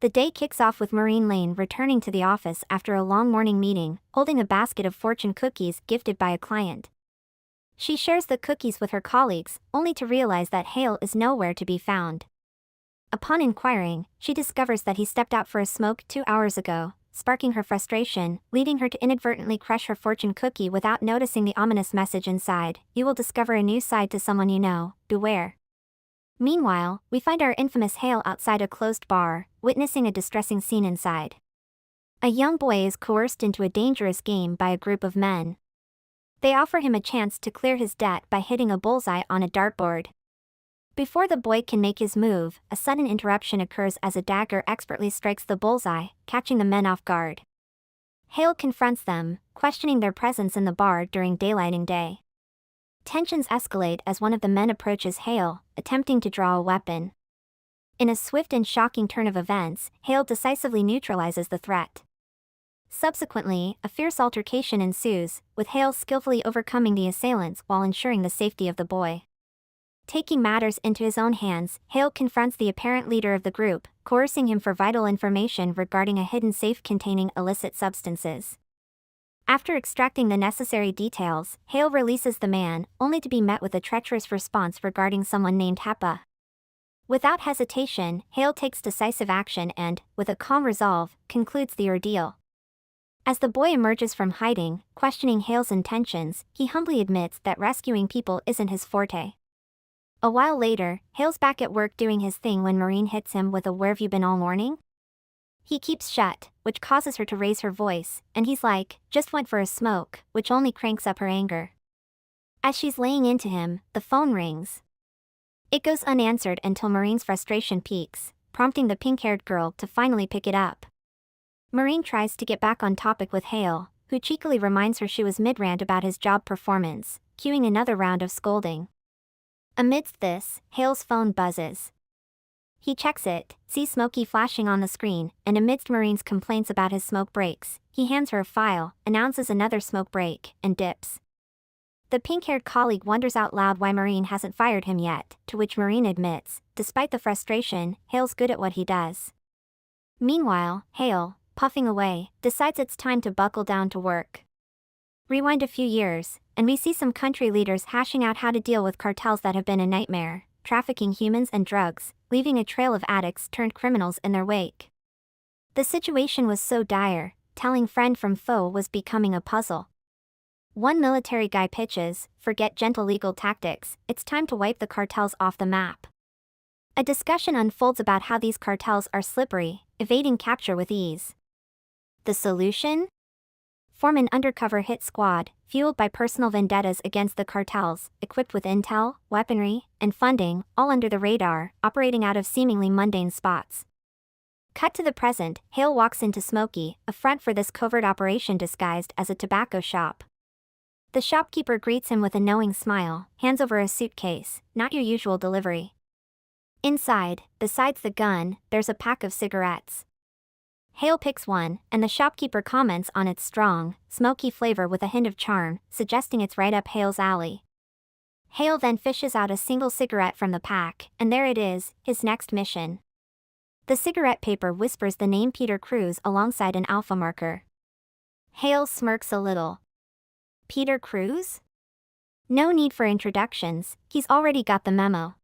The day kicks off with Maureen Lane returning to the office after a long morning meeting, holding a basket of fortune cookies gifted by a client. She shares the cookies with her colleagues, only to realize that Hale is nowhere to be found. Upon inquiring, she discovers that he stepped out for a smoke 2 hours ago, sparking her frustration, leading her to inadvertently crush her fortune cookie without noticing the ominous message inside: "You will discover a new side to someone you know, beware." Meanwhile, we find our infamous Hale outside a closed bar, witnessing a distressing scene inside. A young boy is coerced into a dangerous game by a group of men. They offer him a chance to clear his debt by hitting a bullseye on a dartboard. Before the boy can make his move, a sudden interruption occurs as a dagger expertly strikes the bullseye, catching the men off guard. Hale confronts them, questioning their presence in the bar during daylighting day. Tensions escalate as one of the men approaches Hale, attempting to draw a weapon. In a swift and shocking turn of events, Hale decisively neutralizes the threat. Subsequently, a fierce altercation ensues, with Hale skillfully overcoming the assailants while ensuring the safety of the boy. Taking matters into his own hands, Hale confronts the apparent leader of the group, coercing him for vital information regarding a hidden safe containing illicit substances. After extracting the necessary details, Hale releases the man, only to be met with a treacherous response regarding someone named Hepa. Without hesitation, Hale takes decisive action and, with a calm resolve, concludes the ordeal. As the boy emerges from hiding, questioning Hale's intentions, he humbly admits that rescuing people isn't his forte. A while later, Hale's back at work doing his thing when Maureen hits him with a "Where've you been all morning?" He keeps shut, which causes her to raise her voice, and he's like, "Just went for a smoke," which only cranks up her anger. As she's laying into him, the phone rings. It goes unanswered until Maureen's frustration peaks, prompting the pink-haired girl to finally pick it up. Maureen tries to get back on topic with Hale, who cheekily reminds her she was mid-rant about his job performance, cueing another round of scolding. Amidst this, Hale's phone buzzes. He checks it, sees Smokey flashing on the screen, and amidst Maureen's complaints about his smoke breaks, he hands her a file, announces another smoke break, and dips. The pink-haired colleague wonders out loud why Maureen hasn't fired him yet, to which Maureen admits, despite the frustration, Hale's good at what he does. Meanwhile, Hale, puffing away, decides it's time to buckle down to work. Rewind a few years, and we see some country leaders hashing out how to deal with cartels that have been a nightmare, trafficking humans and drugs, leaving a trail of addicts turned criminals in their wake. The situation was so dire, telling friend from foe was becoming a puzzle. One military guy pitches, "Forget gentle legal tactics, it's time to wipe the cartels off the map." A discussion unfolds about how these cartels are slippery, evading capture with ease. The solution? Form an undercover hit squad, fueled by personal vendettas against the cartels, equipped with intel, weaponry, and funding, all under the radar, operating out of seemingly mundane spots. Cut to the present, Hale walks into Smokey, a front for this covert operation disguised as a tobacco shop. The shopkeeper greets him with a knowing smile, hands over a suitcase, not your usual delivery. Inside, besides the gun, there's a pack of cigarettes. Hale picks one, and the shopkeeper comments on its strong, smoky flavor with a hint of charm, suggesting it's right up Hale's alley. Hale then fishes out a single cigarette from the pack, and there it is, his next mission. The cigarette paper whispers the name Peter Cruz alongside an alpha marker. Hale smirks a little. Peter Cruz? No need for introductions, he's already got the memo.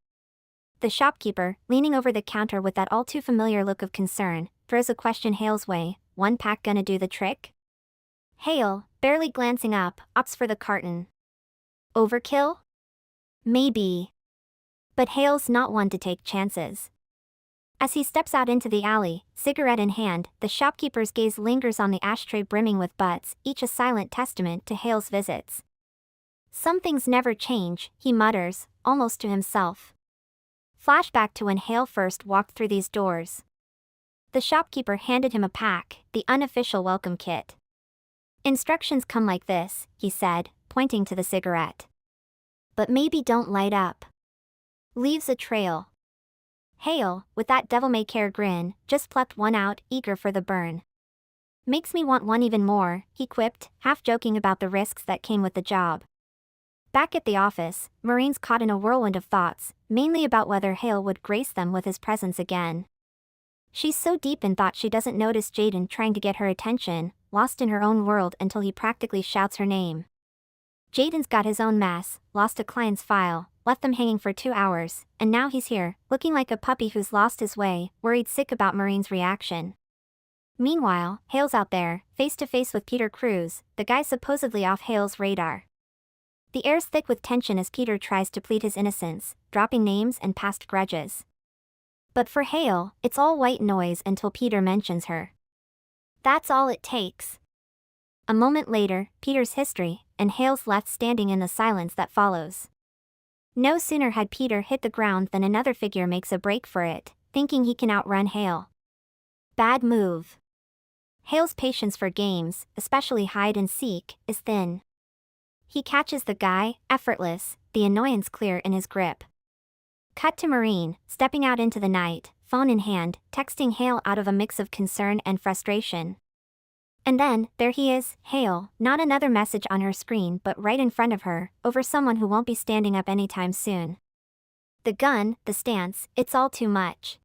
The shopkeeper, leaning over the counter with that all-too-familiar look of concern, throws a question Hale's way: "One pack gonna do the trick?" Hale, barely glancing up, opts for the carton. Overkill? Maybe. But Hale's not one to take chances. As he steps out into the alley, cigarette in hand, the shopkeeper's gaze lingers on the ashtray brimming with butts, each a silent testament to Hale's visits. "Some things never change," he mutters, almost to himself. Flashback to when Hale first walked through these doors. The shopkeeper handed him a pack, the unofficial welcome kit. "Instructions come like this," he said, pointing to the cigarette. "But maybe don't light up. Leaves a trail." Hale, with that devil-may-care grin, just plucked one out, eager for the burn. "Makes me want one even more," he quipped, half joking about the risks that came with the job. Back at the office, Maureen's caught in a whirlwind of thoughts, mainly about whether Hale would grace them with his presence again. She's so deep in thought she doesn't notice Jaden trying to get her attention, lost in her own world until he practically shouts her name. Jaden's got his own mess, lost a client's file, left them hanging for 2 hours, and now he's here, looking like a puppy who's lost his way, worried sick about Marine's reaction. Meanwhile, Hale's out there, face to face with Peter Cruz, the guy supposedly off Hale's radar. The air's thick with tension as Peter tries to plead his innocence, dropping names and past grudges. But for Hale, it's all white noise until Peter mentions her. That's all it takes. A moment later, Peter's history, and Hale's left standing in the silence that follows. No sooner had Peter hit the ground than another figure makes a break for it, thinking he can outrun Hale. Bad move. Hale's patience for games, especially hide and seek, is thin. He catches the guy, effortless, the annoyance clear in his grip. Cut to Marine, stepping out into the night, phone in hand, texting Hale out of a mix of concern and frustration. And then, there he is, Hale, not another message on her screen but right in front of her, over someone who won't be standing up anytime soon. The gun, the stance, it's all too much.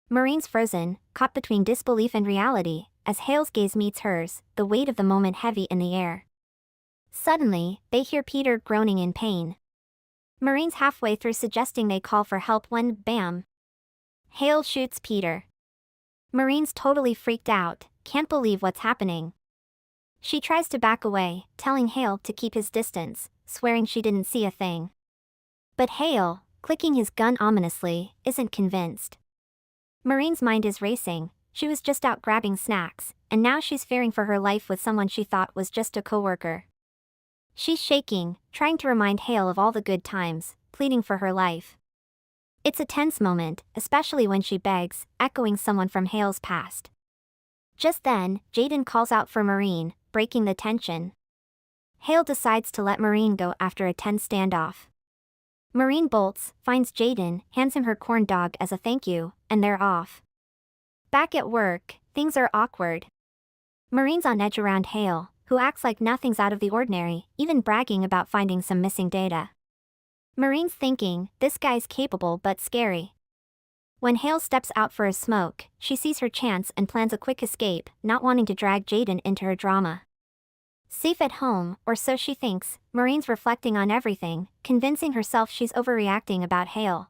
Marine's frozen, caught between disbelief and reality, as Hale's gaze meets hers, the weight of the moment heavy in the air. Suddenly, they hear Peter groaning in pain. Marine's halfway through suggesting they call for help when, bam! Hale shoots Peter. Marine's totally freaked out, can't believe what's happening. She tries to back away, telling Hale to keep his distance, swearing she didn't see a thing. But Hale, clicking his gun ominously, isn't convinced. Marine's mind is racing, she was just out grabbing snacks, and now she's fearing for her life with someone she thought was just a coworker. She's shaking, trying to remind Hale of all the good times, pleading for her life. It's a tense moment, especially when she begs, echoing someone from Hale's past. Just then, Jaden calls out for Marine, breaking the tension. Hale decides to let Marine go after a tense standoff. Marine bolts, finds Jaden, hands him her corn dog as a thank you, and they're off. Back at work, things are awkward. Marine's on edge around Hale, who acts like nothing's out of the ordinary, even bragging about finding some missing data. Marine's thinking, this guy's capable but scary. When Hale steps out for a smoke, she sees her chance and plans a quick escape, not wanting to drag Jaden into her drama. Safe at home, or so she thinks, Marine's reflecting on everything, convincing herself she's overreacting about Hale.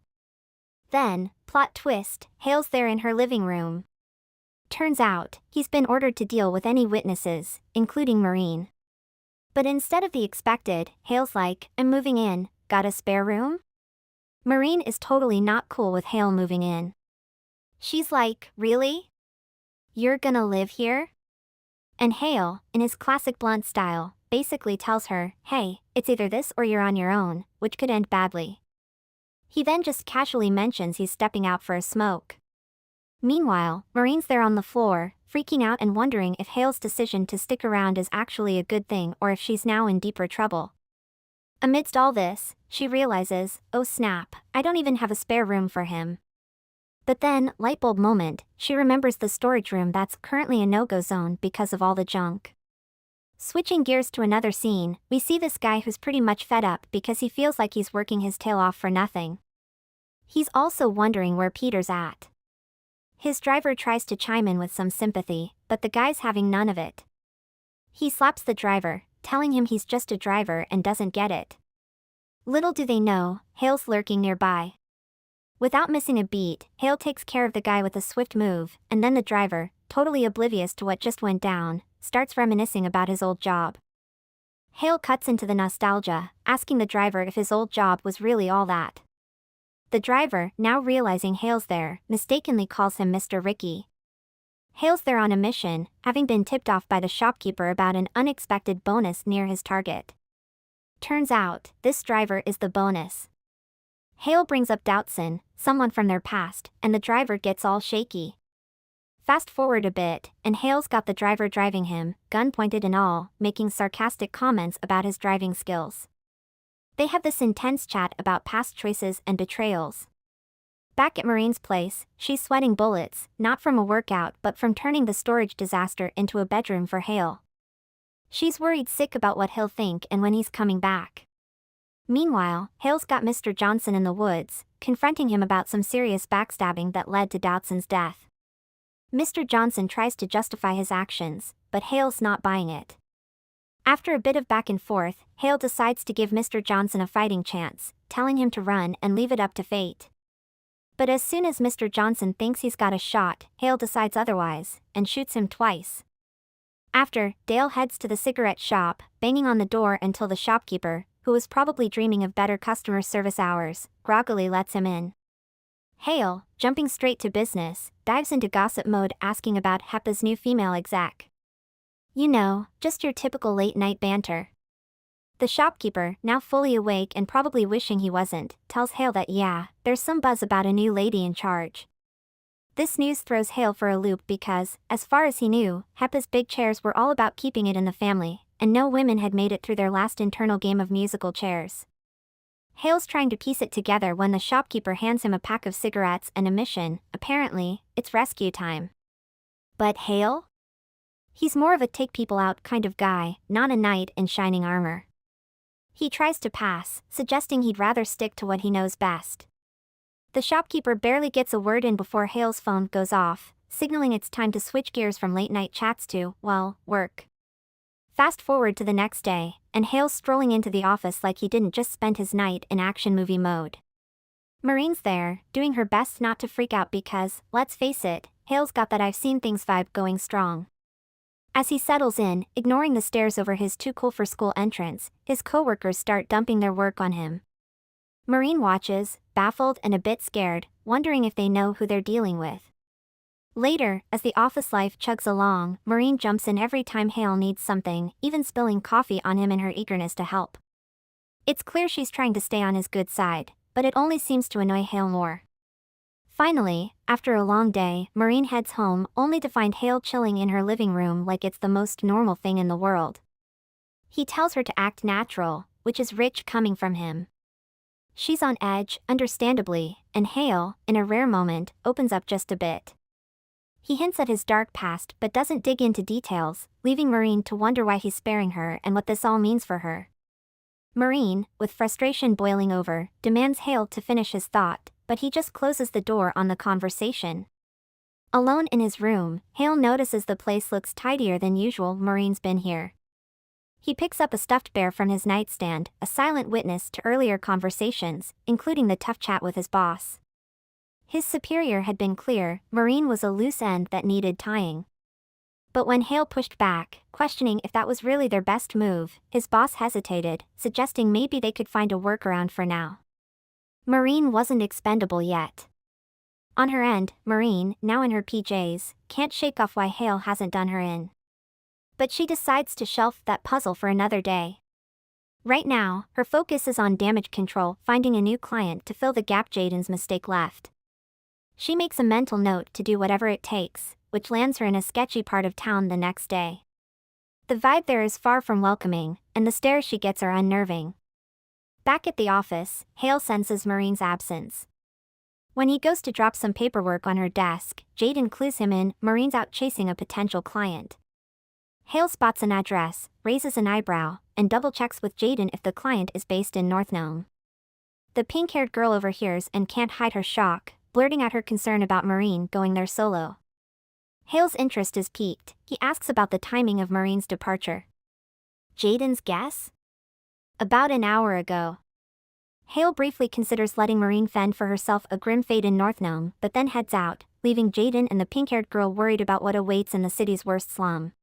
Then, plot twist, Hale's there in her living room. Turns out, he's been ordered to deal with any witnesses, including Marine. But instead of the expected, Hale's like, I'm moving in, got a spare room? Marine is totally not cool with Hale moving in. She's like, really? You're gonna live here? And Hale, in his classic blunt style, basically tells her, hey, it's either this or you're on your own, which could end badly. He then just casually mentions he's stepping out for a smoke. Meanwhile, Marine's there on the floor, freaking out and wondering if Hale's decision to stick around is actually a good thing or if she's now in deeper trouble. Amidst all this, she realizes, oh snap, I don't even have a spare room for him. But then, lightbulb moment, she remembers the storage room that's currently a no-go zone because of all the junk. Switching gears to another scene, we see this guy who's pretty much fed up because he feels like he's working his tail off for nothing. He's also wondering where Peter's at. His driver tries to chime in with some sympathy, but the guy's having none of it. He slaps the driver, telling him he's just a driver and doesn't get it. Little do they know, Hale's lurking nearby. Without missing a beat, Hale takes care of the guy with a swift move, and then the driver, totally oblivious to what just went down, starts reminiscing about his old job. Hale cuts into the nostalgia, asking the driver if his old job was really all that. The driver, now realizing Hale's there, mistakenly calls him Mr. Ricky. Hale's there on a mission, having been tipped off by the shopkeeper about an unexpected bonus near his target. Turns out, this driver is the bonus. Hale brings up Doubtson, someone from their past, and the driver gets all shaky. Fast forward a bit, and Hale's got the driver driving him, gun pointed and all, making sarcastic comments about his driving skills. They have this intense chat about past choices and betrayals. Back at Marine's place, she's sweating bullets, not from a workout but from turning the storage disaster into a bedroom for Hale. She's worried sick about what he'll think and when he's coming back. Meanwhile, Hale's got Mr. Johnson in the woods, confronting him about some serious backstabbing that led to Doutson's death. Mr. Johnson tries to justify his actions, but Hale's not buying it. After a bit of back and forth, Hale decides to give Mr. Johnson a fighting chance, telling him to run and leave it up to fate. But as soon as Mr. Johnson thinks he's got a shot, Hale decides otherwise, and shoots him twice. After, Dale heads to the cigarette shop, banging on the door until the shopkeeper, who was probably dreaming of better customer service hours, groggily lets him in. Hale, jumping straight to business, dives into gossip mode asking about HEPA's new female exec. You know, just your typical late-night banter. The shopkeeper, now fully awake and probably wishing he wasn't, tells Hale that yeah, there's some buzz about a new lady in charge. This news throws Hale for a loop because, as far as he knew, HEPA's big chairs were all about keeping it in the family, and no women had made it through their last internal game of musical chairs. Hale's trying to piece it together when the shopkeeper hands him a pack of cigarettes and a mission. Apparently, it's rescue time. But Hale? He's more of a take people out kind of guy, not a knight in shining armor. He tries to pass, suggesting he'd rather stick to what he knows best. The shopkeeper barely gets a word in before Hale's phone goes off, signaling it's time to switch gears from late-night chats to, well, work. Fast forward to the next day, and Hale's strolling into the office like he didn't just spend his night in action movie mode. Marine's there, doing her best not to freak out because, let's face it, Hale's got that I've seen things vibe going strong. As he settles in, ignoring the stares over his too cool for school entrance, his coworkers start dumping their work on him. Marine watches, baffled and a bit scared, wondering if they know who they're dealing with. Later, as the office life chugs along, Marine jumps in every time Hale needs something, even spilling coffee on him in her eagerness to help. It's clear she's trying to stay on his good side, but it only seems to annoy Hale more. Finally, after a long day, Marine heads home only to find Hale chilling in her living room like it's the most normal thing in the world. He tells her to act natural, which is rich coming from him. She's on edge, understandably, and Hale, in a rare moment, opens up just a bit. He hints at his dark past but doesn't dig into details, leaving Marine to wonder why he's sparing her and what this all means for her. Marine, with frustration boiling over, demands Hale to finish his thought, but he just closes the door on the conversation. Alone in his room, Hale notices the place looks tidier than usual. Marine's been here. He picks up a stuffed bear from his nightstand, a silent witness to earlier conversations, including the tough chat with his boss. His superior had been clear, Marine was a loose end that needed tying. But when Hale pushed back, questioning if that was really their best move, his boss hesitated, suggesting maybe they could find a workaround for now. Marine wasn't expendable yet. On her end, Marine, now in her PJs, can't shake off why Hale hasn't done her in. But she decides to shelf that puzzle for another day. Right now, her focus is on damage control, finding a new client to fill the gap Jaden's mistake left. She makes a mental note to do whatever it takes, which lands her in a sketchy part of town the next day. The vibe there is far from welcoming, and the stares she gets are unnerving. Back at the office, Hale senses Marine's absence. When he goes to drop some paperwork on her desk, Jaden clues him in. Marine's out chasing a potential client. Hale spots an address, raises an eyebrow, and double-checks with Jaden if the client is based in North Nome. The pink-haired girl overhears and can't hide her shock, blurting out her concern about Marine going there solo. Hale's interest is piqued. He asks about the timing of Marine's departure. Jaden's guess? About an hour ago. Hale briefly considers letting Marine fend for herself a grim fate in North Nome, but then heads out, leaving Jaden and the pink-haired girl worried about what awaits in the city's worst slum.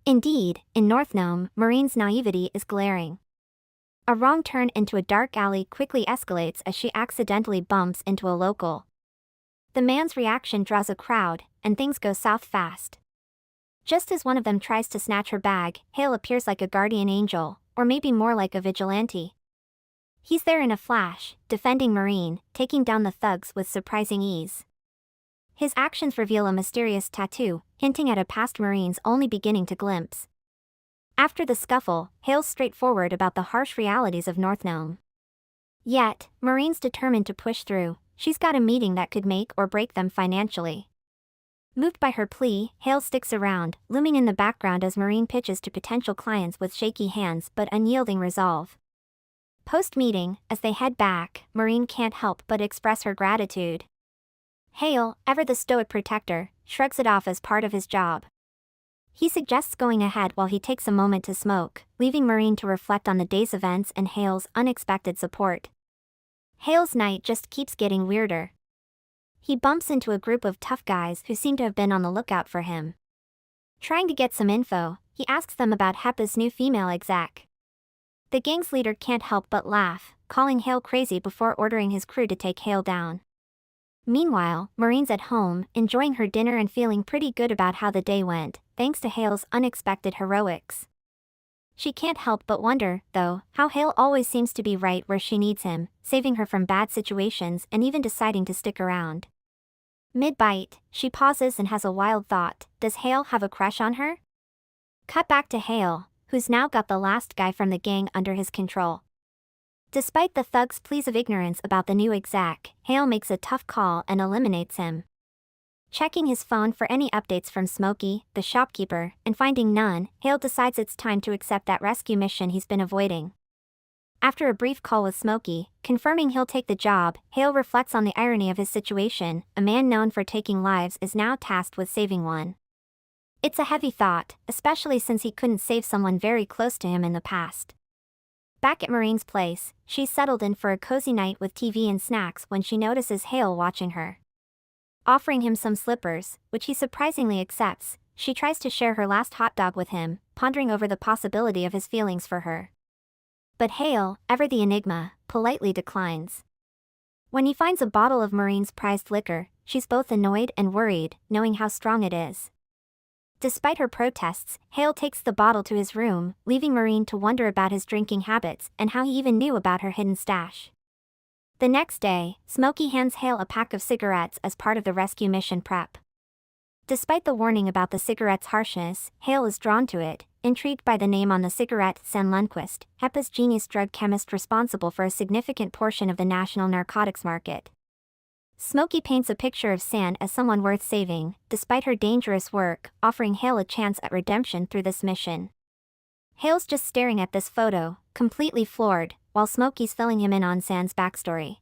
Indeed, in North Nome, Marine's naivety is glaring. A wrong turn into a dark alley quickly escalates as she accidentally bumps into a local. The man's reaction draws a crowd, and things go south fast. Just as one of them tries to snatch her bag, Hale appears like a guardian angel, or maybe more like a vigilante. He's there in a flash, defending Marine, taking down the thugs with surprising ease. His actions reveal a mysterious tattoo, hinting at a past Marine's only beginning to glimpse. After the scuffle, Hale's straightforward about the harsh realities of North Nome. Yet, Marine's determined to push through. She's got a meeting that could make or break them financially. Moved by her plea, Hale sticks around, looming in the background as Marine pitches to potential clients with shaky hands but unyielding resolve. Post-meeting, as they head back, Marine can't help but express her gratitude. Hale, ever the stoic protector, shrugs it off as part of his job. He suggests going ahead while he takes a moment to smoke, leaving Maureen to reflect on the day's events and Hale's unexpected support. Hale's night just keeps getting weirder. He bumps into a group of tough guys who seem to have been on the lookout for him. Trying to get some info, he asks them about HEPA's new female exec. The gang's leader can't help but laugh, calling Hale crazy before ordering his crew to take Hale down. Meanwhile, Maureen's at home, enjoying her dinner and feeling pretty good about how the day went, thanks to Hale's unexpected heroics. She can't help but wonder, though, how Hale always seems to be right where she needs him, saving her from bad situations and even deciding to stick around. Mid-bite, she pauses and has a wild thought: does Hale have a crush on her? Cut back to Hale, who's now got the last guy from the gang under his control. Despite the thug's pleas of ignorance about the new exec, Hale makes a tough call and eliminates him. Checking his phone for any updates from Smokey, the shopkeeper, and finding none, Hale decides it's time to accept that rescue mission he's been avoiding. After a brief call with Smokey, confirming he'll take the job, Hale reflects on the irony of his situation. A man known for taking lives is now tasked with saving one. It's a heavy thought, especially since he couldn't save someone very close to him in the past. Back at Maureen's place, she's settled in for a cozy night with TV and snacks when she notices Hale watching her. Offering him some slippers, which he surprisingly accepts, she tries to share her last hot dog with him, pondering over the possibility of his feelings for her. But Hale, ever the enigma, politely declines. When he finds a bottle of Maureen's prized liquor, she's both annoyed and worried, knowing how strong it is. Despite her protests, Hale takes the bottle to his room, leaving Maureen to wonder about his drinking habits and how he even knew about her hidden stash. The next day, Smokey hands Hale a pack of cigarettes as part of the rescue mission prep. Despite the warning about the cigarette's harshness, Hale is drawn to it, intrigued by the name on the cigarette: San Lundquist, HEPA's genius drug chemist responsible for a significant portion of the national narcotics market. Smokey paints a picture of San as someone worth saving, despite her dangerous work, offering Hale a chance at redemption through this mission. Hale's just staring at this photo, completely floored, while Smokey's filling him in on San's backstory.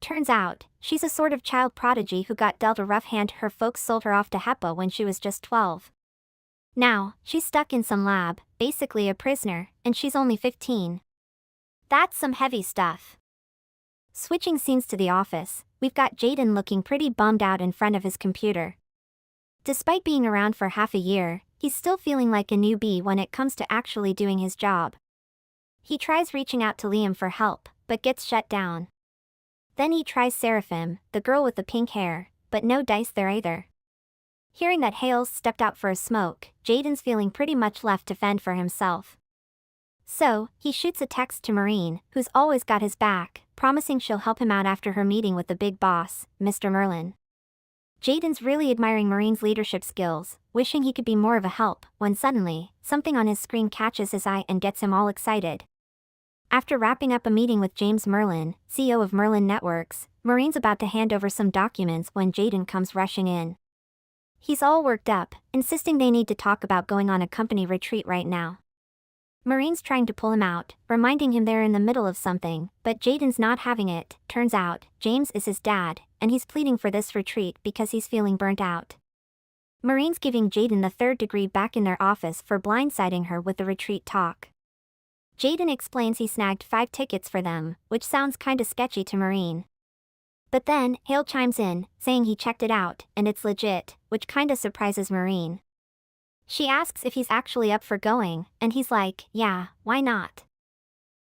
Turns out, she's a sort of child prodigy who got dealt a rough hand. Her folks sold her off to HEPA when she was just 12. Now, she's stuck in some lab, basically a prisoner, and she's only 15. That's some heavy stuff. Switching scenes to the office, we've got Jaden looking pretty bummed out in front of his computer. Despite being around for half a year, he's still feeling like a newbie when it comes to actually doing his job. He tries reaching out to Liam for help, but gets shut down. Then he tries Seraphim, the girl with the pink hair, but no dice there either. Hearing that Hale's stepped out for a smoke, Jaden's feeling pretty much left to fend for himself. So, he shoots a text to Maureen, who's always got his back, promising she'll help him out after her meeting with the big boss, Mr. Merlin. Jaden's really admiring Maureen's leadership skills, wishing he could be more of a help, when suddenly, something on his screen catches his eye and gets him all excited. After wrapping up a meeting with James Merlin, CEO of Merlin Networks, Maureen's about to hand over some documents when Jaden comes rushing in. He's all worked up, insisting they need to talk about going on a company retreat right now. Maureen's trying to pull him out, reminding him they're in the middle of something, but Jaden's not having it. Turns out, James is his dad, and he's pleading for this retreat because he's feeling burnt out. Maureen's giving Jaden the third degree back in their office for blindsiding her with the retreat talk. Jaden explains he snagged 5 tickets for them, which sounds kinda sketchy to Maureen. But then, Hale chimes in, saying he checked it out, and it's legit, which kinda surprises Maureen. She asks if he's actually up for going, and he's like, yeah, why not?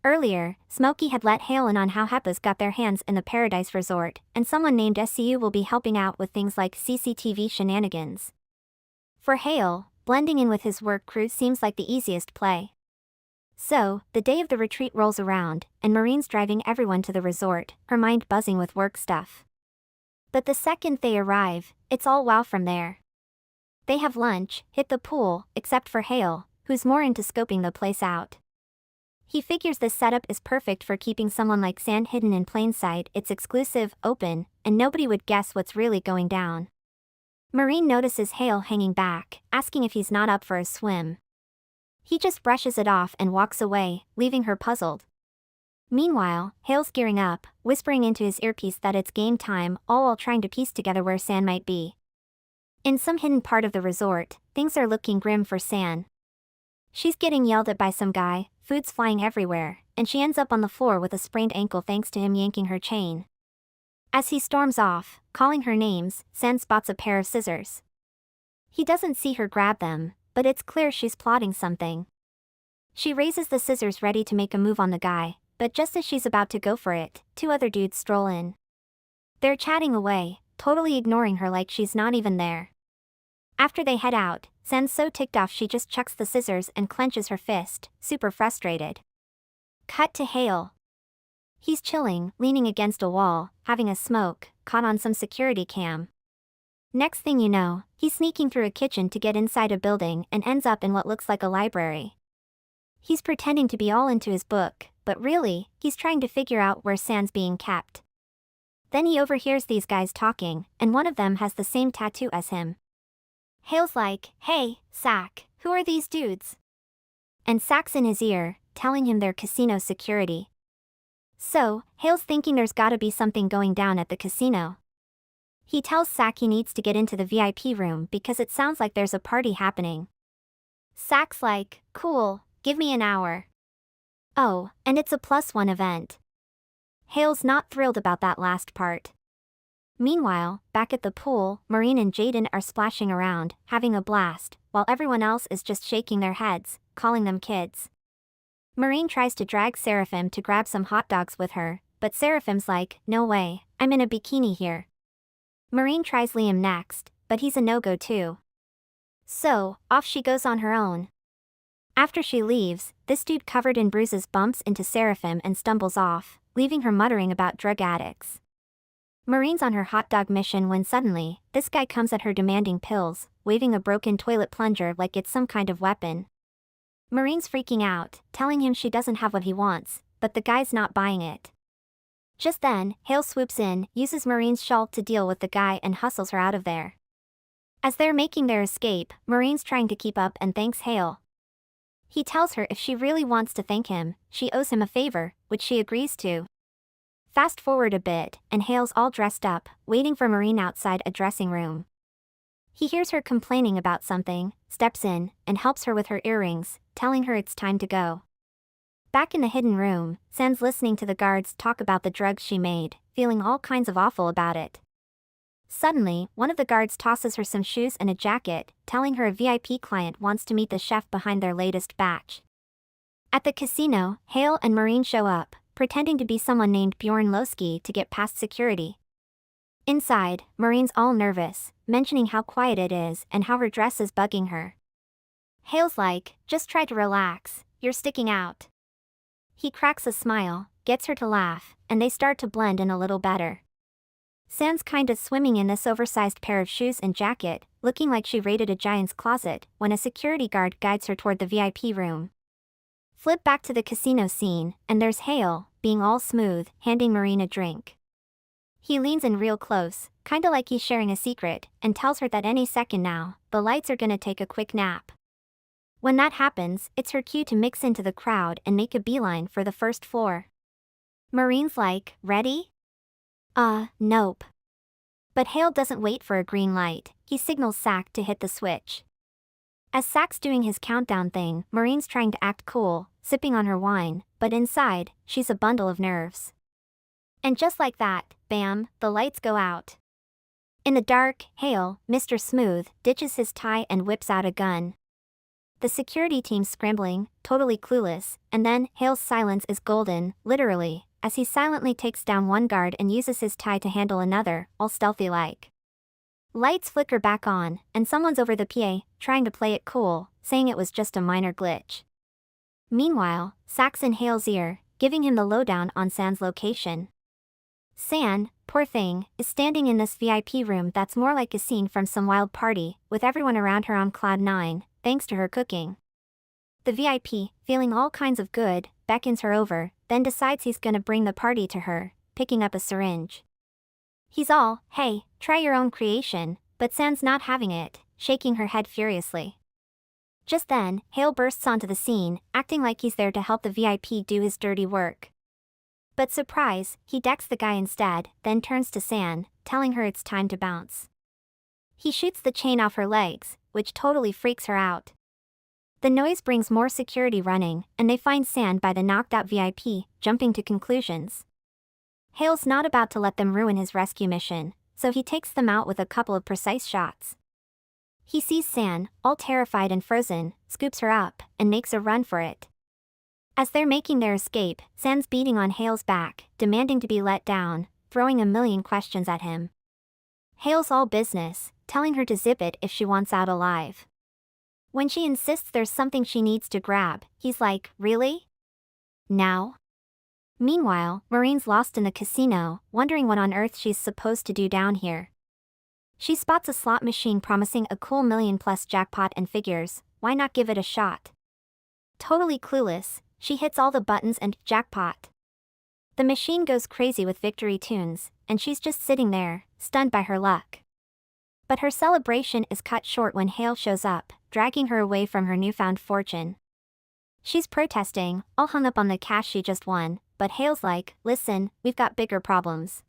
Earlier, Smokey had let Hale in on how HEPA's got their hands in the Paradise Resort, and someone named SCU will be helping out with things like CCTV shenanigans. For Hale, blending in with his work crew seems like the easiest play. So, the day of the retreat rolls around, and Maureen's driving everyone to the resort, her mind buzzing with work stuff. But the second they arrive, it's all wow from there. They have lunch, hit the pool, except for Hale, who's more into scoping the place out. He figures this setup is perfect for keeping someone like San hidden in plain sight. It's exclusive, open, and nobody would guess what's really going down. Maureen notices Hale hanging back, asking if he's not up for a swim. He just brushes it off and walks away, leaving her puzzled. Meanwhile, Hale's gearing up, whispering into his earpiece that it's game time, all while trying to piece together where San might be. In some hidden part of the resort, things are looking grim for San. She's getting yelled at by some guy, food's flying everywhere, and she ends up on the floor with a sprained ankle thanks to him yanking her chain. As he storms off, calling her names, San spots a pair of scissors. He doesn't see her grab them, but it's clear she's plotting something. She raises the scissors ready to make a move on the guy, but just as she's about to go for it, two other dudes stroll in. They're chatting away, totally ignoring her like she's not even there. After they head out, San's so ticked off she just chucks the scissors and clenches her fist, super frustrated. Cut to Hale. He's chilling, leaning against a wall, having a smoke, caught on some security cam. Next thing you know, he's sneaking through a kitchen to get inside a building and ends up in what looks like a library. He's pretending to be all into his book, but really, he's trying to figure out where San's being kept. Then he overhears these guys talking, and one of them has the same tattoo as him. Hale's like, "Hey, Sack, who are these dudes?" And Sack's in his ear, telling him they're casino security. So, Hale's thinking there's gotta be something going down at the casino. He tells Sack he needs to get into the VIP room because it sounds like there's a party happening. Sack's like, "Cool, give me an hour." Oh, and it's a +1 event. Hale's not thrilled about that last part. Meanwhile, back at the pool, Maureen and Jaden are splashing around, having a blast, while everyone else is just shaking their heads, calling them kids. Maureen tries to drag Seraphim to grab some hot dogs with her, but Seraphim's like, "No way, I'm in a bikini here." Maureen tries Liam next, but he's a no-go too. So, off she goes on her own. After she leaves, this dude covered in bruises bumps into Seraphim and stumbles off, leaving her muttering about drug addicts. Maureen's on her hot dog mission when suddenly, this guy comes at her demanding pills, waving a broken toilet plunger like it's some kind of weapon. Maureen's freaking out, telling him she doesn't have what he wants, but the guy's not buying it. Just then, Hale swoops in, uses Maureen's shawl to deal with the guy and hustles her out of there. As they're making their escape, Maureen's trying to keep up and thanks Hale. He tells her if she really wants to thank him, she owes him a favor, which she agrees to. Fast forward a bit, and Hale's all dressed up, waiting for Maureen outside a dressing room. He hears her complaining about something, steps in, and helps her with her earrings, telling her it's time to go. Back in the hidden room, San's listening to the guards talk about the drugs she made, feeling all kinds of awful about it. Suddenly, one of the guards tosses her some shoes and a jacket, telling her a VIP client wants to meet the chef behind their latest batch. At the casino, Hale and Maureen show up, pretending to be someone named Bjorn Lowski to get past security. Inside, Maureen's all nervous, mentioning how quiet it is and how her dress is bugging her. Hale's like, "Just try to relax, you're sticking out." He cracks a smile, gets her to laugh, and they start to blend in a little better. San's kinda swimming in this oversized pair of shoes and jacket, looking like she raided a giant's closet, when a security guard guides her toward the VIP room. Flip back to the casino scene, and there's Hale, being all smooth, handing Maureen a drink. He leans in real close, kinda like he's sharing a secret, and tells her that any second now, the lights are gonna take a quick nap. When that happens, it's her cue to mix into the crowd and make a beeline for the first floor. Maureen's like, "Ready?" Nope. But Hale doesn't wait for a green light, he signals Sack to hit the switch. As Sack's doing his countdown thing, Maureen's trying to act cool, sipping on her wine, but inside, she's a bundle of nerves. And just like that, bam, the lights go out. In the dark, Hale, Mr. Smooth, ditches his tie and whips out a gun. The security team's scrambling, totally clueless, and then, Hale's silence is golden, literally, as he silently takes down one guard and uses his tie to handle another, all stealthy-like. Lights flicker back on, and someone's over the PA, trying to play it cool, saying it was just a minor glitch. Meanwhile, Sack's in Hale's ear, giving him the lowdown on San's location. San, poor thing, is standing in this VIP room that's more like a scene from some wild party, with everyone around her on cloud 9, thanks to her cooking. The VIP, feeling all kinds of good, beckons her over, then decides he's gonna bring the party to her, picking up a syringe. He's all, "Hey, try your own creation," but San's not having it, shaking her head furiously. Just then, Hale bursts onto the scene, acting like he's there to help the VIP do his dirty work. But surprise, he decks the guy instead, then turns to San, telling her it's time to bounce. He shoots the chain off her legs, which totally freaks her out. The noise brings more security running, and they find San by the knocked-out VIP, jumping to conclusions. Hale's not about to let them ruin his rescue mission, so he takes them out with a couple of precise shots. He sees San, all terrified and frozen, scoops her up, and makes a run for it. As they're making their escape, San's beating on Hale's back, demanding to be let down, throwing a million questions at him. Hale's all business, telling her to zip it if she wants out alive. When she insists there's something she needs to grab, he's like, really? Now? Meanwhile, Maureen's lost in the casino, wondering what on earth she's supposed to do down here. She spots a slot machine promising a cool $1 million+ jackpot and figures, why not give it a shot? Totally clueless, she hits all the buttons and jackpot. The machine goes crazy with victory tunes, and she's just sitting there, stunned by her luck. But her celebration is cut short when Hale shows up, dragging her away from her newfound fortune. She's protesting, all hung up on the cash she just won, but Hale's like, listen, we've got bigger problems.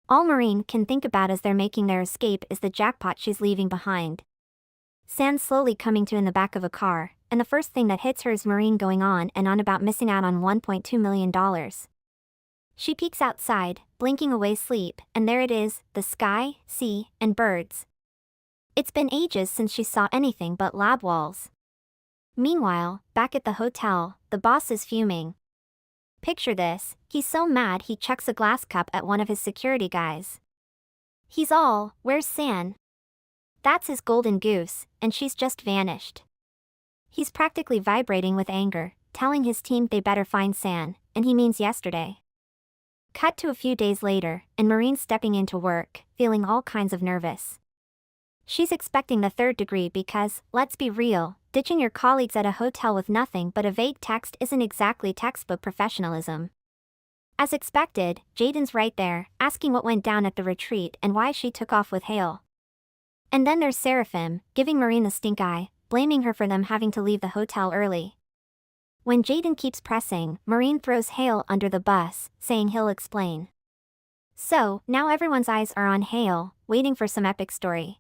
All Maureen can think about as they're making their escape is the jackpot she's leaving behind. San's slowly coming to in the back of a car, and the first thing that hits her is Maureen going on and on about missing out on $1.2 million. She peeks outside, blinking away sleep, and there it is, the sky, sea, and birds. It's been ages since she saw anything but lab walls. Meanwhile, back at the hotel, the boss is fuming. Picture this, he's so mad he chucks a glass cup at one of his security guys. He's all, where's San? That's his golden goose, and she's just vanished. He's practically vibrating with anger, telling his team they better find San, and he means yesterday. Cut to a few days later, and Maureen's stepping into work, feeling all kinds of nervous. She's expecting the third degree because, let's be real, ditching your colleagues at a hotel with nothing but a vague text isn't exactly textbook professionalism. As expected, Jaden's right there, asking what went down at the retreat and why she took off with Hale. And then there's Seraphim, giving Maureen the stink eye, blaming her for them having to leave the hotel early. When Jaden keeps pressing, Maureen throws Hale under the bus, saying he'll explain. So, now everyone's eyes are on Hale, waiting for some epic story.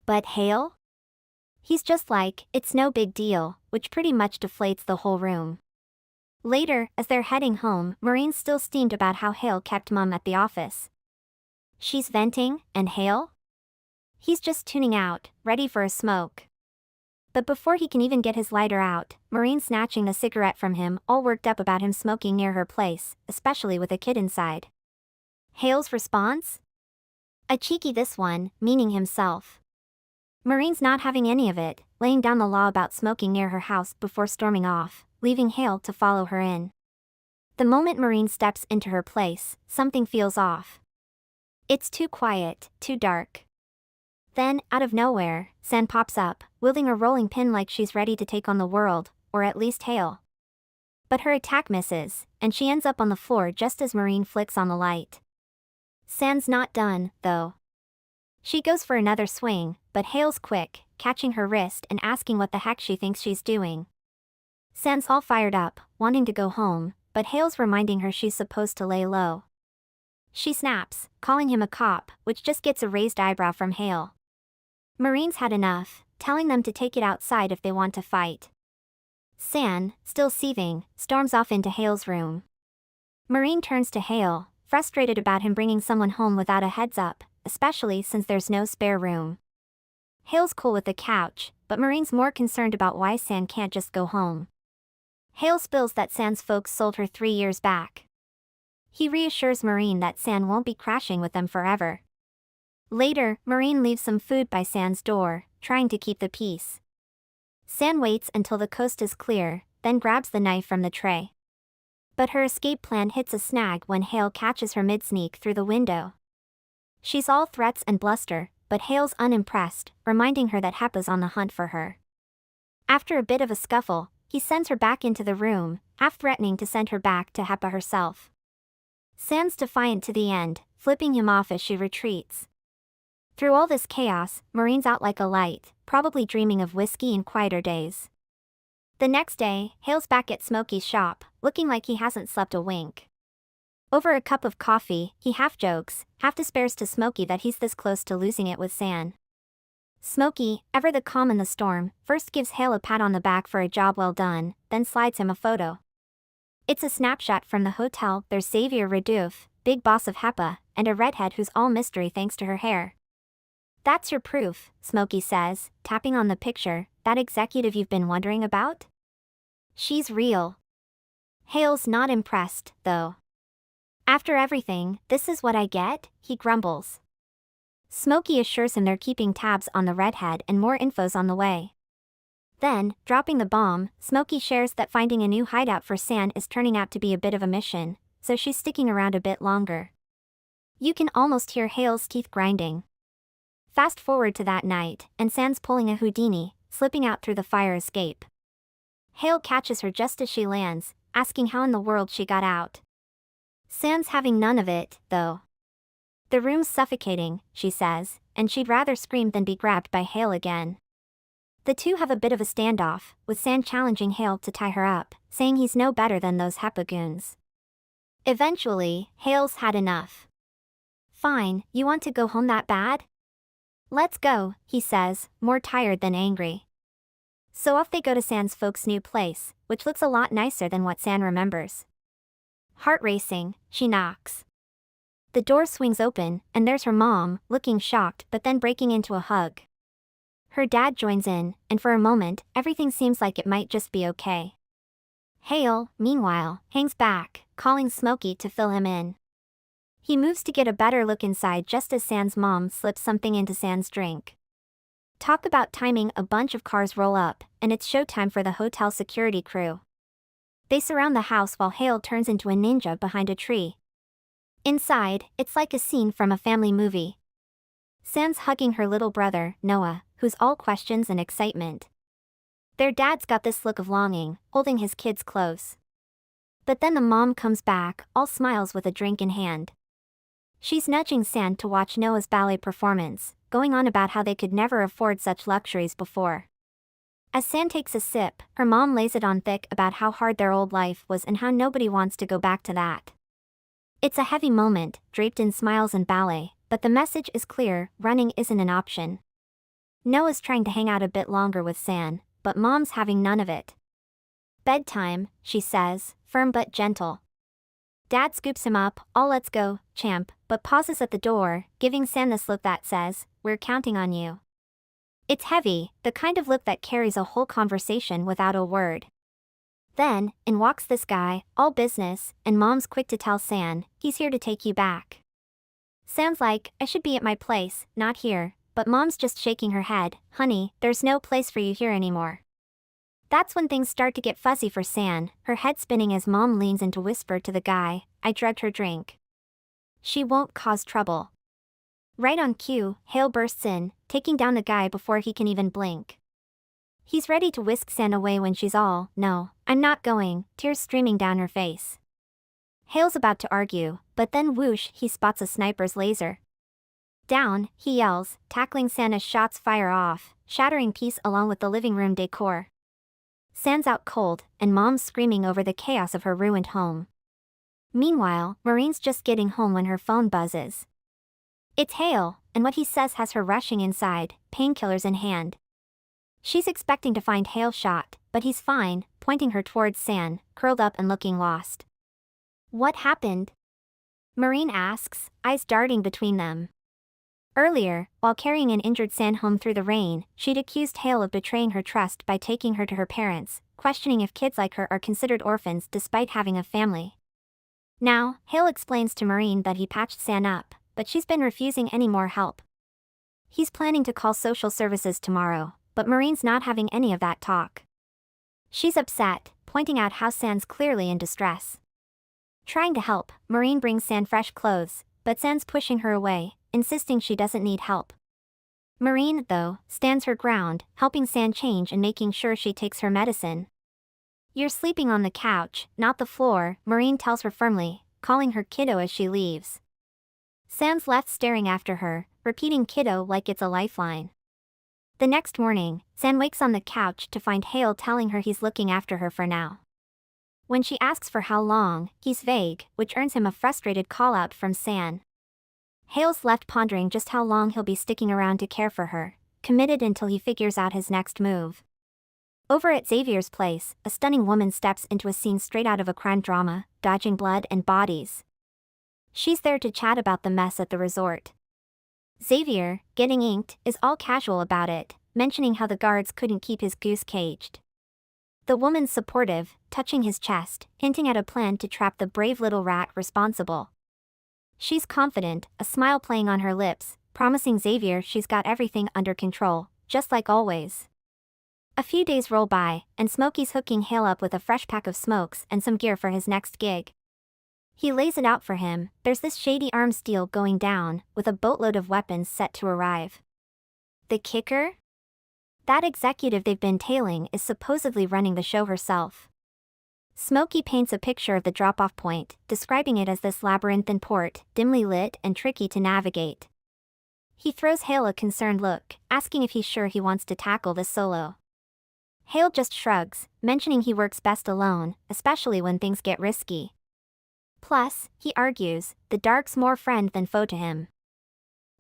But Hale? He's just like, it's no big deal, which pretty much deflates the whole room. Later, as they're heading home, Maureen's still steamed about how Hale kept Mum at the office. She's venting, and Hale? He's just tuning out, ready for a smoke. But before he can even get his lighter out, Maureen's snatching the cigarette from him, all worked up about him smoking near her place, especially with a kid inside. Hale's response? A cheeky this one, meaning himself. Maureen's not having any of it, laying down the law about smoking near her house before storming off, leaving Hale to follow her in. The moment Maureen steps into her place, something feels off. It's too quiet, too dark. Then, out of nowhere, San pops up, wielding a rolling pin like she's ready to take on the world, or at least Hale. But her attack misses, and she ends up on the floor just as Maureen flicks on the light. San's not done, though. She goes for another swing, but Hale's quick, catching her wrist and asking what the heck she thinks she's doing. San's all fired up, wanting to go home, but Hale's reminding her she's supposed to lay low. She snaps, calling him a cop, which just gets a raised eyebrow from Hale. Maureen's had enough, telling them to take it outside if they want to fight. San, still seething, storms off into Hale's room. Maureen turns to Hale, frustrated about him bringing someone home without a heads up, especially since there's no spare room. Hale's cool with the couch, but Maureen's more concerned about why San can't just go home. Hale spills that San's folks sold her 3 years back. He reassures Maureen that San won't be crashing with them forever. Later, Maureen leaves some food by San's door, trying to keep the peace. San waits until the coast is clear, then grabs the knife from the tray. But her escape plan hits a snag when Hale catches her mid-sneak through the window. She's all threats and bluster, but Hale's unimpressed, reminding her that Hepa's on the hunt for her. After a bit of a scuffle, he sends her back into the room, half-threatening to send her back to Hepa herself. San's defiant to the end, flipping him off as she retreats. Through all this chaos, Maureen's out like a light, probably dreaming of whiskey and quieter days. The next day, Hale's back at Smokey's shop, looking like he hasn't slept a wink. Over a cup of coffee, he half jokes, half despairs to Smokey that he's this close to losing it with San. Smokey, ever the calm in the storm, first gives Hale a pat on the back for a job well done, then slides him a photo. It's a snapshot from the hotel. There's Xavier Redouf, big boss of HEPA, and a redhead who's all mystery thanks to her hair. That's your proof, Smokey says, tapping on the picture, that executive you've been wondering about? She's real. Hale's not impressed, though. After everything, this is what I get, he grumbles. Smokey assures him they're keeping tabs on the redhead and more info's on the way. Then, dropping the bomb, Smokey shares that finding a new hideout for San is turning out to be a bit of a mission, so she's sticking around a bit longer. You can almost hear Hale's teeth grinding. Fast forward to that night, and San's pulling a Houdini, slipping out through the fire escape. Hale catches her just as she lands, asking how in the world she got out. San's having none of it, though. The room's suffocating, she says, and she'd rather scream than be grabbed by Hale again. The two have a bit of a standoff, with San challenging Hale to tie her up, saying he's no better than those HEPA goons. Eventually, Hale's had enough. Fine, you want to go home that bad? Let's go, he says, more tired than angry. So off they go to San's folks' new place, which looks a lot nicer than what San remembers. Heart racing, she knocks. The door swings open, and there's her mom, looking shocked but then breaking into a hug. Her dad joins in, and for a moment, everything seems like it might just be okay. Hale, meanwhile, hangs back, calling Smokey to fill him in. He moves to get a better look inside just as San's mom slips something into San's drink. Talk about timing, a bunch of cars roll up, and it's showtime for the hotel security crew. They surround the house while Hale turns into a ninja behind a tree. Inside, it's like a scene from a family movie. San's hugging her little brother, Noah, who's all questions and excitement. Their dad's got this look of longing, holding his kids close. But then the mom comes back, all smiles with a drink in hand. She's nudging San to watch Noah's ballet performance, going on about how they could never afford such luxuries before. As San takes a sip, her mom lays it on thick about how hard their old life was and how nobody wants to go back to that. It's a heavy moment, draped in smiles and ballet, but the message is clear: running isn't an option. Noah's trying to hang out a bit longer with San, but Mom's having none of it. Bedtime, she says, firm but gentle. Dad scoops him up, all let's go, champ, but pauses at the door, giving San this look that says, we're counting on you. It's heavy, the kind of look that carries a whole conversation without a word. Then, in walks this guy, all business, and Mom's quick to tell San, he's here to take you back. San's like, I should be at my place, not here, but Mom's just shaking her head, honey, there's no place for you here anymore. That's when things start to get fuzzy for San, her head spinning as Mom leans in to whisper to the guy, I drugged her drink. She won't cause trouble. Right on cue, Hale bursts in, taking down the guy before he can even blink. He's ready to whisk San away when she's all, no, I'm not going, tears streaming down her face. Hale's about to argue, but then whoosh, he spots a sniper's laser. Down, he yells, tackling San as shots fire off, shattering peace along with the living room decor. San's out cold, and Mom's screaming over the chaos of her ruined home. Meanwhile, Maureen's just getting home when her phone buzzes. It's Hale, and what he says has her rushing inside, painkillers in hand. She's expecting to find Hale shot, but he's fine, pointing her towards San, curled up and looking lost. What happened? Maureen asks, eyes darting between them. Earlier, while carrying an injured San home through the rain, she'd accused Hale of betraying her trust by taking her to her parents, questioning if kids like her are considered orphans despite having a family. Now, Hale explains to Maureen that he patched San up, but she's been refusing any more help. He's planning to call social services tomorrow, but Maureen's not having any of that talk. She's upset, pointing out how San's clearly in distress. Trying to help, Maureen brings San fresh clothes, but San's pushing her away, insisting she doesn't need help. Maureen, though, stands her ground, helping San change and making sure she takes her medicine. You're sleeping on the couch, not the floor, Maureen tells her firmly, calling her kiddo as she leaves. San's left staring after her, repeating kiddo like it's a lifeline. The next morning, San wakes on the couch to find Hale telling her he's looking after her for now. When she asks for how long, he's vague, which earns him a frustrated call-out from San. Hale's left pondering just how long he'll be sticking around to care for her, committed until he figures out his next move. Over at Xavier's place, a stunning woman steps into a scene straight out of a crime drama, dodging blood and bodies. She's there to chat about the mess at the resort. Xavier, getting inked, is all casual about it, mentioning how the guards couldn't keep his goose caged. The woman's supportive, touching his chest, hinting at a plan to trap the brave little rat responsible. She's confident, a smile playing on her lips, promising Xavier she's got everything under control, just like always. A few days roll by, and Smokey's hooking Hale up with a fresh pack of smokes and some gear for his next gig. He lays it out for him. There's this shady arms deal going down, with a boatload of weapons set to arrive. The kicker? That executive they've been tailing is supposedly running the show herself. Smokey paints a picture of the drop-off point, describing it as this labyrinthine port, dimly lit and tricky to navigate. He throws Hale a concerned look, asking if he's sure he wants to tackle this solo. Hale just shrugs, mentioning he works best alone, especially when things get risky. Plus, he argues, the dark's more friend than foe to him.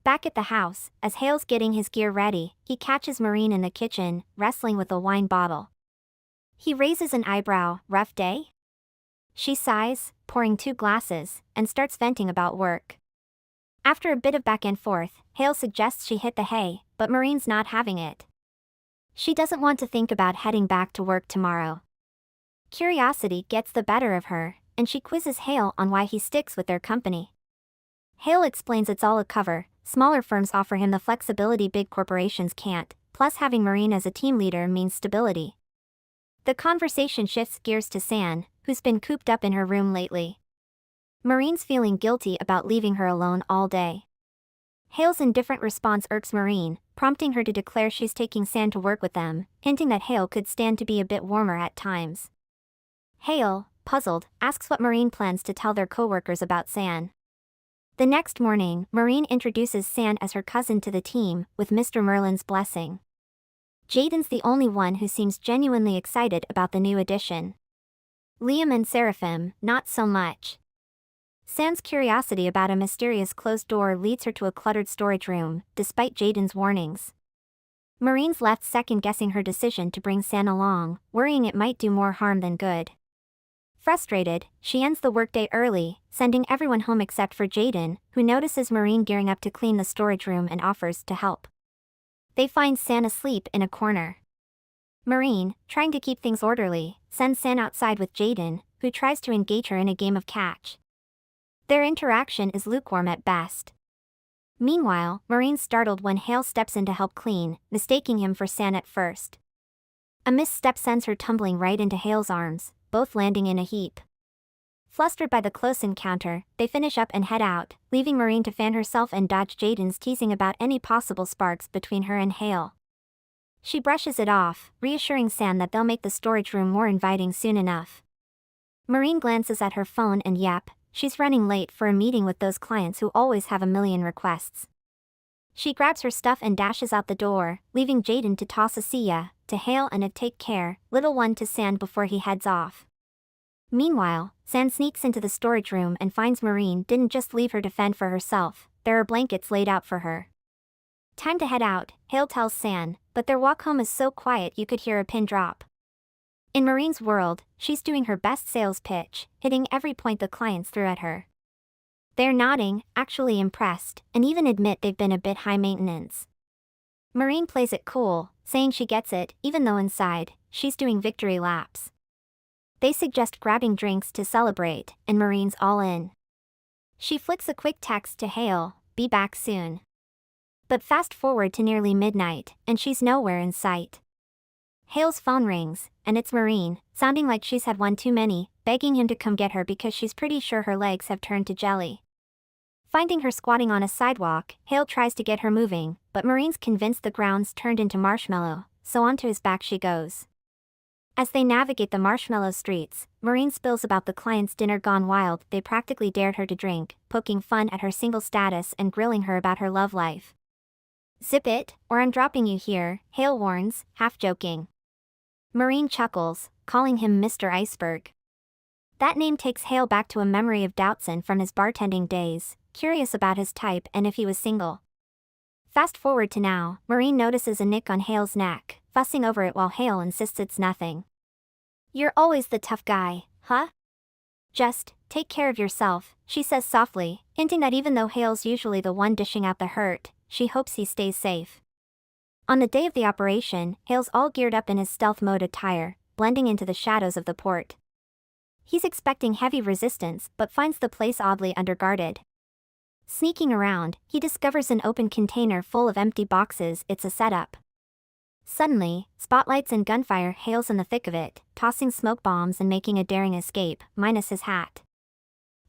Back at the house, as Hale's getting his gear ready, he catches Maureen in the kitchen, wrestling with a wine bottle. He raises an eyebrow. Rough day? She sighs, pouring 2 glasses, and starts venting about work. After a bit of back and forth, Hale suggests she hit the hay, but Maureen's not having it. She doesn't want to think about heading back to work tomorrow. Curiosity gets the better of her, and she quizzes Hale on why he sticks with their company. Hale explains it's all a cover. Smaller firms offer him the flexibility big corporations can't, plus having Maureen as a team leader means stability. The conversation shifts gears to San, who's been cooped up in her room lately. Maureen's feeling guilty about leaving her alone all day. Hale's indifferent response irks Maureen, prompting her to declare she's taking San to work with them, hinting that Hale could stand to be a bit warmer at times. Hale, puzzled, asks what Maureen plans to tell their coworkers about San. The next morning, Maureen introduces San as her cousin to the team, with Mr. Merlin's blessing. Jaden's the only one who seems genuinely excited about the new addition. Liam and Seraphim, not so much. San's curiosity about a mysterious closed door leads her to a cluttered storage room, despite Jaden's warnings. Maureen's left second-guessing her decision to bring San along, worrying it might do more harm than good. Frustrated, she ends the workday early, sending everyone home except for Jaden, who notices Maureen gearing up to clean the storage room and offers to help. They find San asleep in a corner. Maureen, trying to keep things orderly, sends San outside with Jaden, who tries to engage her in a game of catch. Their interaction is lukewarm at best. Meanwhile, Maureen's startled when Hale steps in to help clean, mistaking him for San at first. A misstep sends her tumbling right into Hale's arms, both landing in a heap. Flustered by the close encounter, they finish up and head out, leaving Maureen to fan herself and dodge Jaden's teasing about any possible sparks between her and Hale. She brushes it off, reassuring San that they'll make the storage room more inviting soon enough. Maureen glances at her phone and yep, she's running late for a meeting with those clients who always have a million requests. She grabs her stuff and dashes out the door, leaving Jaden to toss a see ya to Hale and a take care, little one to San before he heads off. Meanwhile, San sneaks into the storage room and finds Maureen didn't just leave her to fend for herself. There are blankets laid out for her. Time to head out, Hale tells San, but their walk home is so quiet you could hear a pin drop. In Maureen's world, she's doing her best sales pitch, hitting every point the clients threw at her. They're nodding, actually impressed, and even admit they've been a bit high maintenance. Maureen plays it cool, saying she gets it, even though inside, she's doing victory laps. They suggest grabbing drinks to celebrate, and Maureen's all in. She flicks a quick text to Hale, be back soon. But fast forward to nearly midnight, and she's nowhere in sight. Hale's phone rings, and it's Maureen, sounding like she's had one too many, begging him to come get her because she's pretty sure her legs have turned to jelly. Finding her squatting on a sidewalk, Hale tries to get her moving, but Maureen's convinced the ground's turned into marshmallow, so onto his back she goes. As they navigate the marshmallow streets, Maureen spills about the client's dinner gone wild. They practically dared her to drink, poking fun at her single status and grilling her about her love life. Zip it, or I'm dropping you here, Hale warns, half joking. Maureen chuckles, calling him Mr. Iceberg. That name takes Hale back to a memory of Doutzen from his bartending days, curious about his type and if he was single. Fast forward to now, Maureen notices a nick on Hale's neck, fussing over it while Hale insists it's nothing. "You're always the tough guy, huh? Just take care of yourself," she says softly, hinting that even though Hale's usually the one dishing out the hurt, she hopes he stays safe. On the day of the operation, Hale's all geared up in his stealth mode attire, blending into the shadows of the port. He's expecting heavy resistance but finds the place oddly underguarded. Sneaking around, he discovers an open container full of empty boxes. It's a setup. Suddenly, spotlights and gunfire. Hale's in the thick of it, tossing smoke bombs and making a daring escape, minus his hat.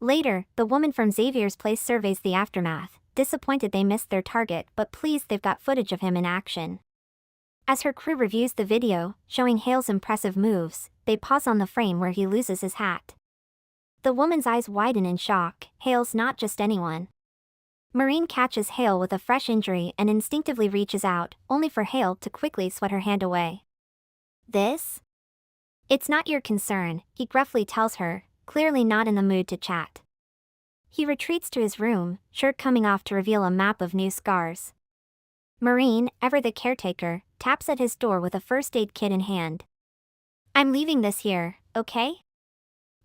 Later, the woman from Xavier's place surveys the aftermath, disappointed they missed their target but pleased they've got footage of him in action. As her crew reviews the video, showing Hale's impressive moves, they pause on the frame where he loses his hat. The woman's eyes widen in shock. Hale's not just anyone. Maureen catches Hale with a fresh injury and instinctively reaches out, only for Hale to quickly swat her hand away. "This? It's not your concern," he gruffly tells her, clearly not in the mood to chat. He retreats to his room, shirt coming off to reveal a map of new scars. Maureen, ever the caretaker, taps at his door with a first aid kit in hand. "I'm leaving this here, okay?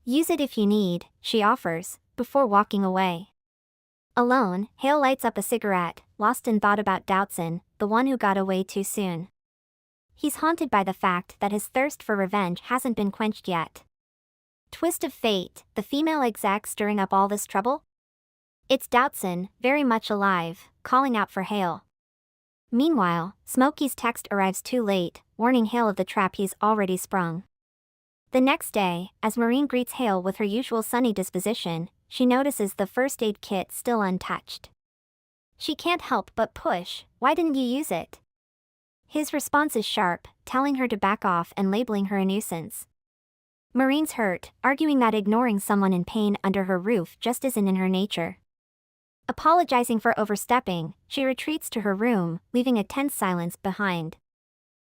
Use it if you need," she offers, before walking away. Alone, Hale lights up a cigarette, lost in thought about Doutzen, the one who got away too soon. He's haunted by the fact that his thirst for revenge hasn't been quenched yet. Twist of fate, the female exec stirring up all this trouble? It's Doutzen, very much alive, calling out for Hale. Meanwhile, Smokey's text arrives too late, warning Hale of the trap he's already sprung. The next day, as Maureen greets Hale with her usual sunny disposition, she notices the first aid kit still untouched. She can't help but push, "Why didn't you use it?" His response is sharp, telling her to back off and labeling her a nuisance. Maureen's hurt, arguing that ignoring someone in pain under her roof just isn't in her nature. Apologizing for overstepping, she retreats to her room, leaving a tense silence behind.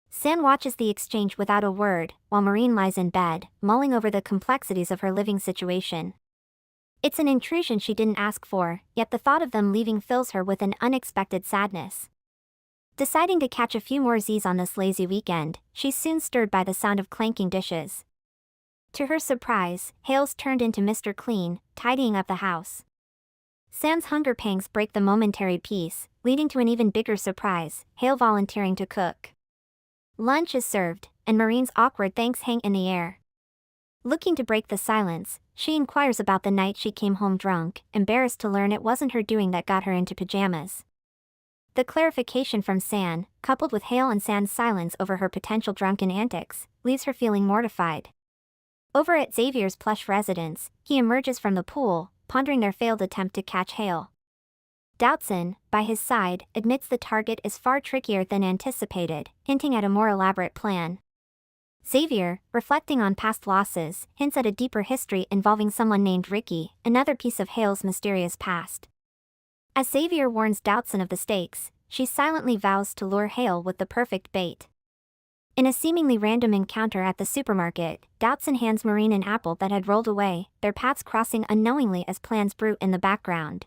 San watches the exchange without a word, while Maureen lies in bed, mulling over the complexities of her living situation. It's an intrusion she didn't ask for, yet the thought of them leaving fills her with an unexpected sadness. Deciding to catch a few more Z's on this lazy weekend, she's soon stirred by the sound of clanking dishes. To her surprise, Hale's turned into Mr. Clean, tidying up the house. San's hunger pangs break the momentary peace, leading to an even bigger surprise, Hale volunteering to cook. Lunch is served, and Maureen's awkward thanks hang in the air. Looking to break the silence, she inquires about the night she came home drunk, embarrassed to learn it wasn't her doing that got her into pajamas. The clarification from San, coupled with Hale and San's silence over her potential drunken antics, leaves her feeling mortified. Over at Xavier's plush residence, he emerges from the pool, pondering their failed attempt to catch Hale. Doutzen, by his side, admits the target is far trickier than anticipated, hinting at a more elaborate plan. Xavier, reflecting on past losses, hints at a deeper history involving someone named Ricky, another piece of Hale's mysterious past. As Xavier warns Doutzen of the stakes, she silently vows to lure Hale with the perfect bait. In a seemingly random encounter at the supermarket, Doutzen hands Maureen an apple that had rolled away, their paths crossing unknowingly as plans brew in the background.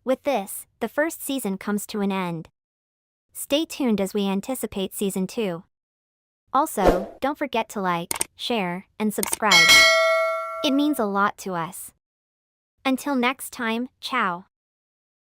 With this, the first season comes to an end. Stay tuned as we anticipate season 2. Also, don't forget to like, share, and subscribe. It means a lot to us. Until next time, ciao.